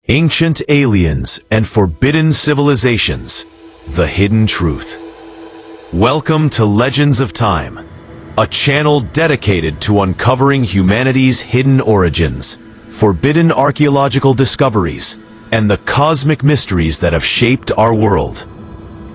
Ancient aliens and forbidden civilizations, the hidden truth. Welcome to Legends of Time, a channel dedicated to uncovering humanity's hidden origins, forbidden archaeological discoveries, and the cosmic mysteries that have shaped our world.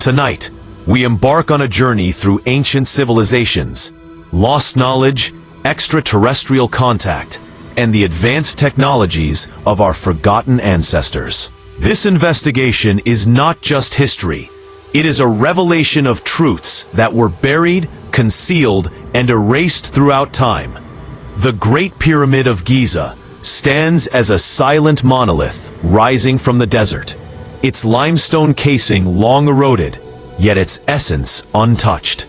Tonight, we embark on a journey through ancient civilizations, lost knowledge, extraterrestrial contact, and the advanced technologies of our forgotten ancestors. This investigation is not just history. It is a revelation of truths that were buried, concealed, and erased throughout time. The Great Pyramid of Giza stands as a silent monolith rising from the desert, its limestone casing long eroded, yet its essence untouched.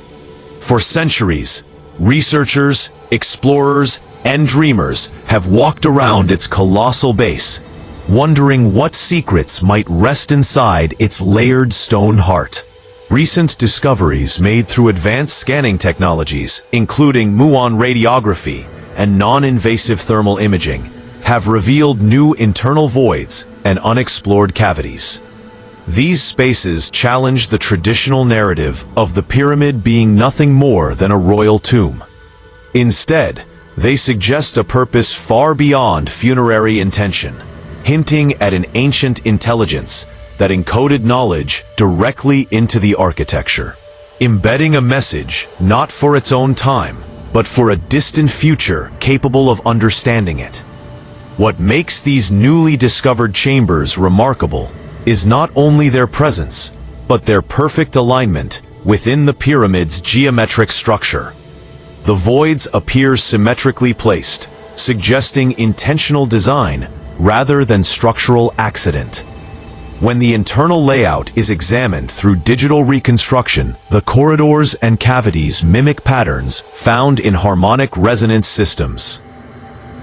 For centuries, researchers, explorers, and dreamers have walked around its colossal base, wondering what secrets might rest inside its layered stone heart. Recent discoveries made through advanced scanning technologies, including muon radiography and non-invasive thermal imaging, have revealed new internal voids and unexplored cavities. These spaces challenge the traditional narrative of the pyramid being nothing more than a royal tomb. Instead, they suggest a purpose far beyond funerary intention, hinting at an ancient intelligence that encoded knowledge directly into the architecture, embedding a message not for its own time, but for a distant future capable of understanding it. What makes these newly discovered chambers remarkable is not only their presence, but their perfect alignment within the pyramid's geometric structure. The voids appear symmetrically placed, suggesting intentional design rather than structural accident. When the internal layout is examined through digital reconstruction, the corridors and cavities mimic patterns found in harmonic resonance systems.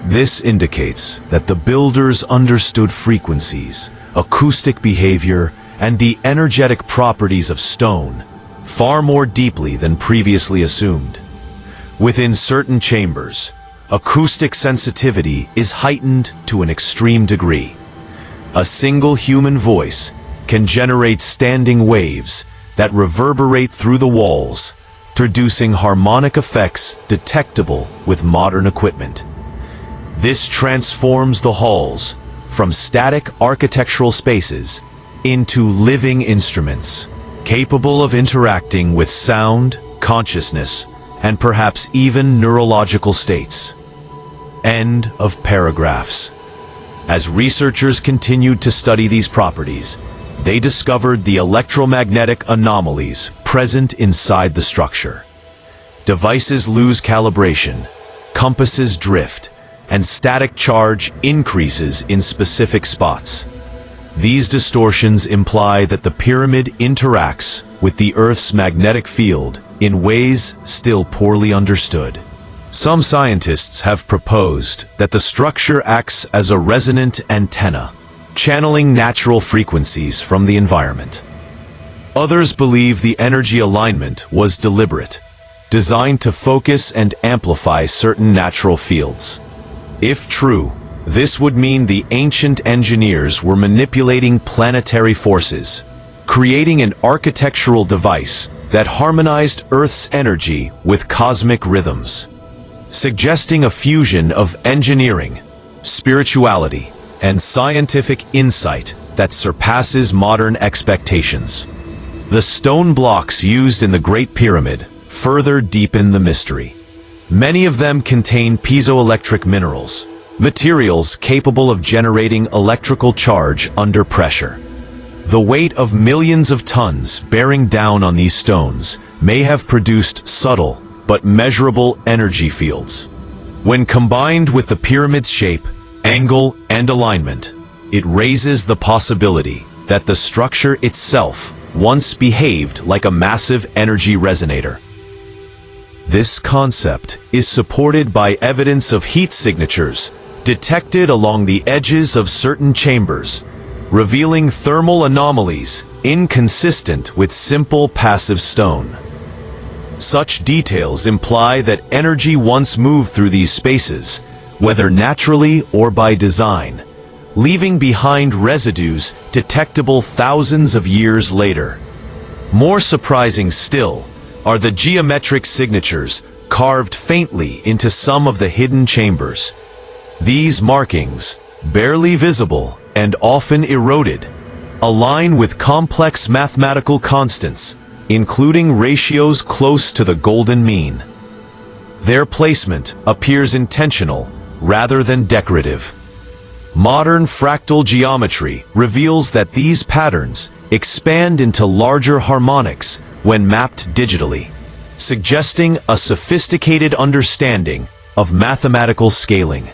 This indicates that the builders understood frequencies, acoustic behavior, and the energetic properties of stone far more deeply than previously assumed. Within certain chambers, acoustic sensitivity is heightened to an extreme degree. A single human voice can generate standing waves that reverberate through the walls, producing harmonic effects detectable with modern equipment. This transforms the halls from static architectural spaces into living instruments, capable of interacting with sound, consciousness, and perhaps even neurological states. End of paragraphs. As researchers continued to study these properties, they discovered the electromagnetic anomalies present inside the structure. Devices lose calibration, compasses drift, and static charge increases in specific spots. These distortions imply that the pyramid interacts with the Earth's magnetic field in ways still poorly understood. Some scientists have proposed that the structure acts as a resonant antenna, channeling natural frequencies from the environment. Others believe the energy alignment was deliberate, designed to focus and amplify certain natural fields. If true, this would mean the ancient engineers were manipulating planetary forces, creating an architectural device that harmonized Earth's energy with cosmic rhythms, suggesting a fusion of engineering, spirituality, and scientific insight that surpasses modern expectations. The stone blocks used in the Great Pyramid further deepen the mystery. Many of them contain piezoelectric minerals, materials capable of generating electrical charge under pressure. The weight of millions of tons bearing down on these stones may have produced subtle but measurable energy fields. When combined with the pyramid's shape, angle, and alignment, it raises the possibility that the structure itself once behaved like a massive energy resonator. This concept is supported by evidence of heat signatures detected along the edges of certain chambers, revealing thermal anomalies inconsistent with simple passive stone. Such details imply that energy once moved through these spaces, whether naturally or by design, leaving behind residues detectable thousands of years later. More surprising still are the geometric signatures carved faintly into some of the hidden chambers. These markings, barely visible and often eroded, align with complex mathematical constants, including ratios close to the golden mean. Their placement appears intentional rather than decorative. Modern fractal geometry reveals that these patterns expand into larger harmonics when mapped digitally, suggesting a sophisticated understanding of mathematical scaling.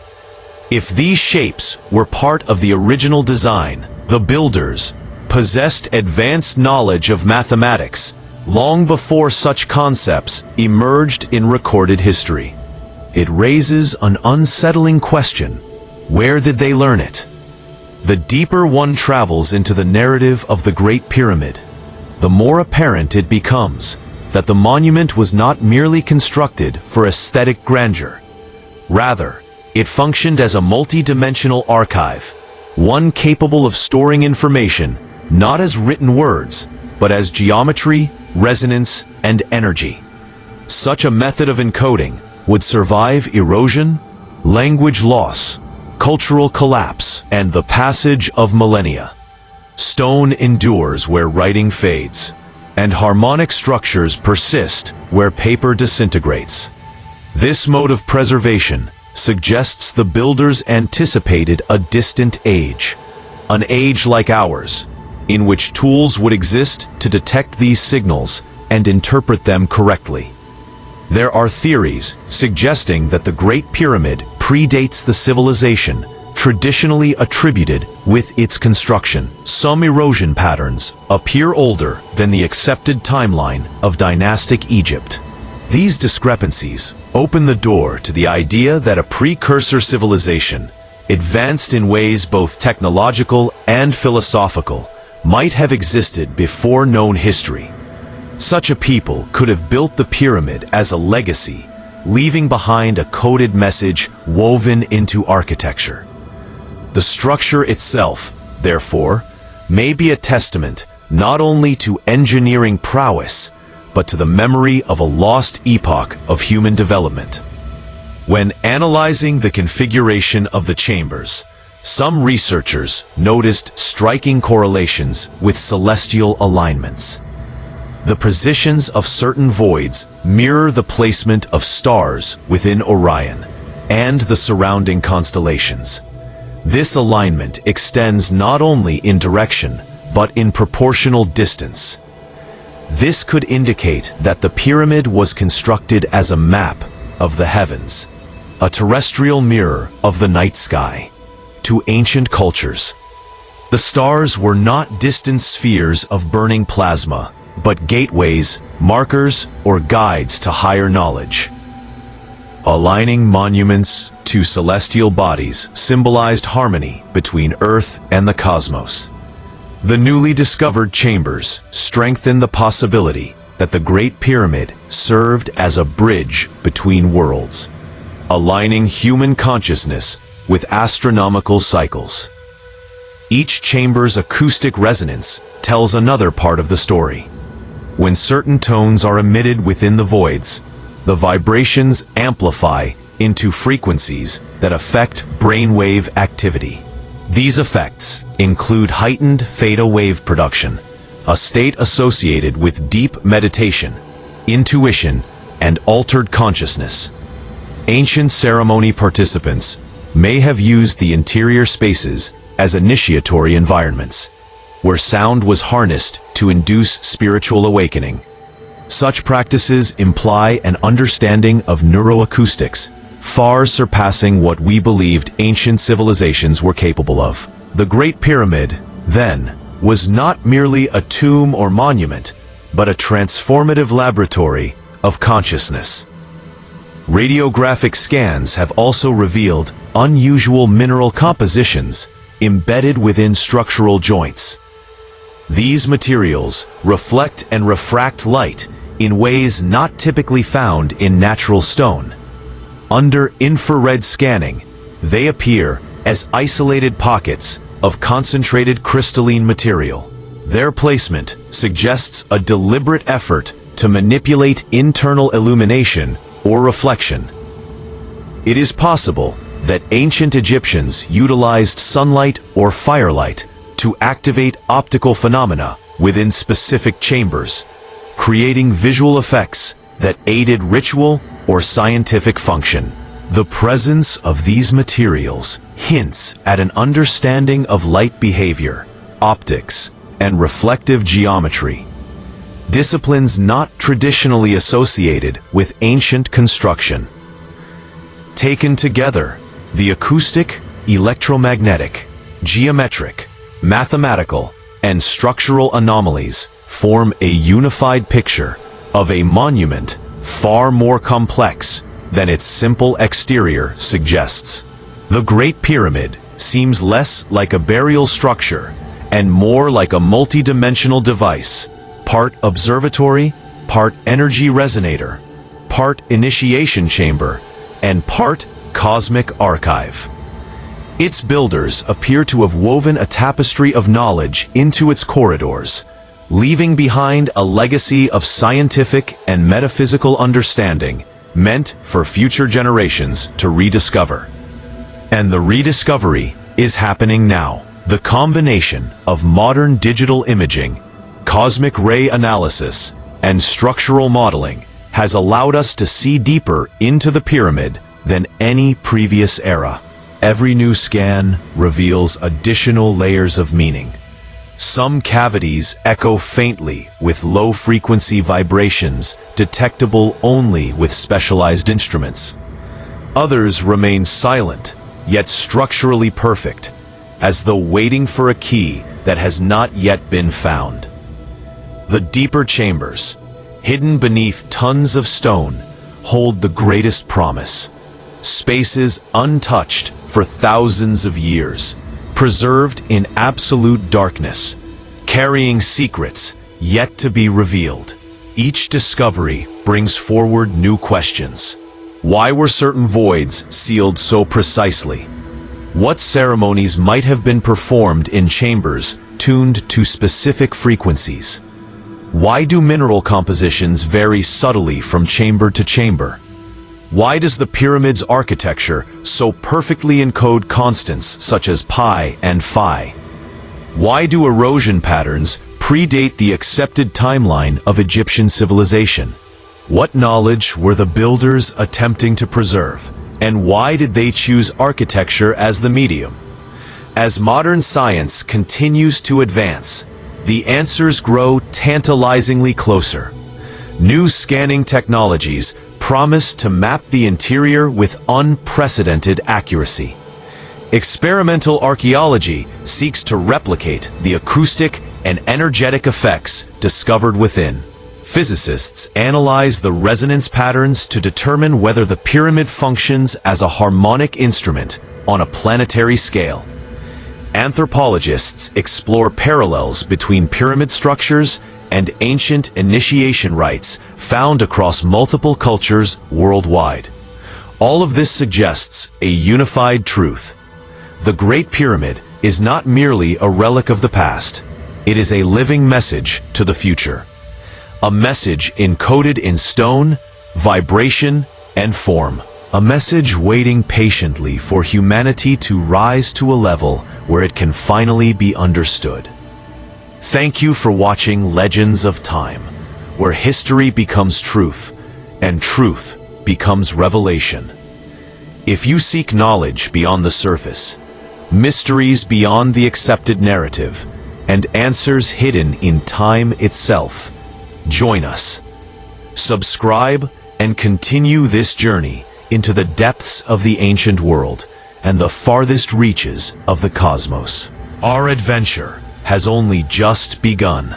If these shapes were part of the original design, the builders possessed advanced knowledge of mathematics long before such concepts emerged in recorded history. It raises an unsettling question: where did they learn it? The deeper one travels into the narrative of the Great Pyramid, the more apparent it becomes that the monument was not merely constructed for aesthetic grandeur. Rather, it functioned as a multi-dimensional archive, one capable of storing information not as written words, but as geometry, resonance, and energy. Such a method of encoding would survive erosion, language loss, cultural collapse, and the passage of millennia. Stone endures where writing fades, and harmonic structures persist where paper disintegrates. This mode of preservation suggests the builders anticipated a distant age, an age like ours, in which tools would exist to detect these signals and interpret them correctly. There are theories suggesting that the Great Pyramid predates the civilization traditionally attributed with its construction. Some erosion patterns appear older than the accepted timeline of dynastic Egypt. These discrepancies open the door to the idea that a precursor civilization, advanced in ways both technological and philosophical, might have existed before known history. Such a people could have built the pyramid as a legacy, leaving behind a coded message woven into architecture. The structure itself, therefore, may be a testament not only to engineering prowess, but to the memory of a lost epoch of human development. When analyzing the configuration of the chambers, some researchers noticed striking correlations with celestial alignments. The positions of certain voids mirror the placement of stars within Orion and the surrounding constellations. This alignment extends not only in direction, but in proportional distance. This could indicate that the pyramid was constructed as a map of the heavens, a terrestrial mirror of the night sky. To ancient cultures, the stars were not distant spheres of burning plasma, but gateways, markers, or guides to higher knowledge. Aligning monuments to celestial bodies symbolized harmony between Earth and the cosmos. The newly discovered chambers strengthened the possibility that the Great Pyramid served as a bridge between worlds, aligning human consciousness with astronomical cycles. Each chamber's acoustic resonance tells another part of the story. When certain tones are emitted within the voids, the vibrations amplify into frequencies that affect brainwave activity. These effects include heightened theta wave production, a state associated with deep meditation, intuition, and altered consciousness. Ancient ceremony participants may have used the interior spaces as initiatory environments, where sound was harnessed to induce spiritual awakening. Such practices imply an understanding of neuroacoustics far surpassing what we believed ancient civilizations were capable of. The Great Pyramid, then, was not merely a tomb or monument, but a transformative laboratory of consciousness. Radiographic scans have also revealed unusual mineral compositions embedded within structural joints. These materials reflect and refract light in ways not typically found in natural stone. Under infrared scanning, they appear as isolated pockets of concentrated crystalline material. Their placement suggests a deliberate effort to manipulate internal illumination or reflection. It is possible that ancient Egyptians utilized sunlight or firelight to activate optical phenomena within specific chambers, creating visual effects that aided ritual or scientific function. The presence of these materials hints at an understanding of light behavior, optics, and reflective geometry, disciplines not traditionally associated with ancient construction. Taken together, the acoustic, electromagnetic, geometric, mathematical, and structural anomalies form a unified picture of a monument far more complex than its simple exterior suggests. The Great Pyramid seems less like a burial structure and more like a multi-dimensional device, part observatory, part energy resonator, part initiation chamber, and part cosmic archive. Its builders appear to have woven a tapestry of knowledge into its corridors, leaving behind a legacy of scientific and metaphysical understanding meant for future generations to rediscover. And the rediscovery is happening now. The combination of modern digital imaging, cosmic ray analysis, and structural modeling has allowed us to see deeper into the pyramid than any previous era. Every new scan reveals additional layers of meaning. Some cavities echo faintly with low-frequency vibrations detectable only with specialized instruments. Others remain silent, yet structurally perfect, as though waiting for a key that has not yet been found. The deeper chambers, hidden beneath tons of stone, hold the greatest promise. Spaces untouched for thousands of years, preserved in absolute darkness, carrying secrets yet to be revealed. Each discovery brings forward new questions. Why were certain voids sealed so precisely? What ceremonies might have been performed in chambers tuned to specific frequencies? Why do mineral compositions vary subtly from chamber to chamber? Why does the pyramid's architecture so perfectly encode constants such as pi and phi? Why do erosion patterns predate the accepted timeline of Egyptian civilization? What knowledge were the builders attempting to preserve? And why did they choose architecture as the medium? As modern science continues to advance, the answers grow tantalizingly closer. New scanning technologies promise to map the interior with unprecedented accuracy. Experimental archaeology seeks to replicate the acoustic and energetic effects discovered within. Physicists analyze the resonance patterns to determine whether the pyramid functions as a harmonic instrument on a planetary scale. Anthropologists explore parallels between pyramid structures and ancient initiation rites found across multiple cultures worldwide. All of this suggests a unified truth. The Great Pyramid is not merely a relic of the past. It is a living message to the future. A message encoded in stone, vibration, and form. A message waiting patiently for humanity to rise to a level where it can finally be understood. Thank you for watching Legends of Time, where history becomes truth, and truth becomes revelation. If you seek knowledge beyond the surface, mysteries beyond the accepted narrative, and answers hidden in time itself, join us. Subscribe and continue this journey into the depths of the ancient world and the farthest reaches of the cosmos. Our adventure has only just begun.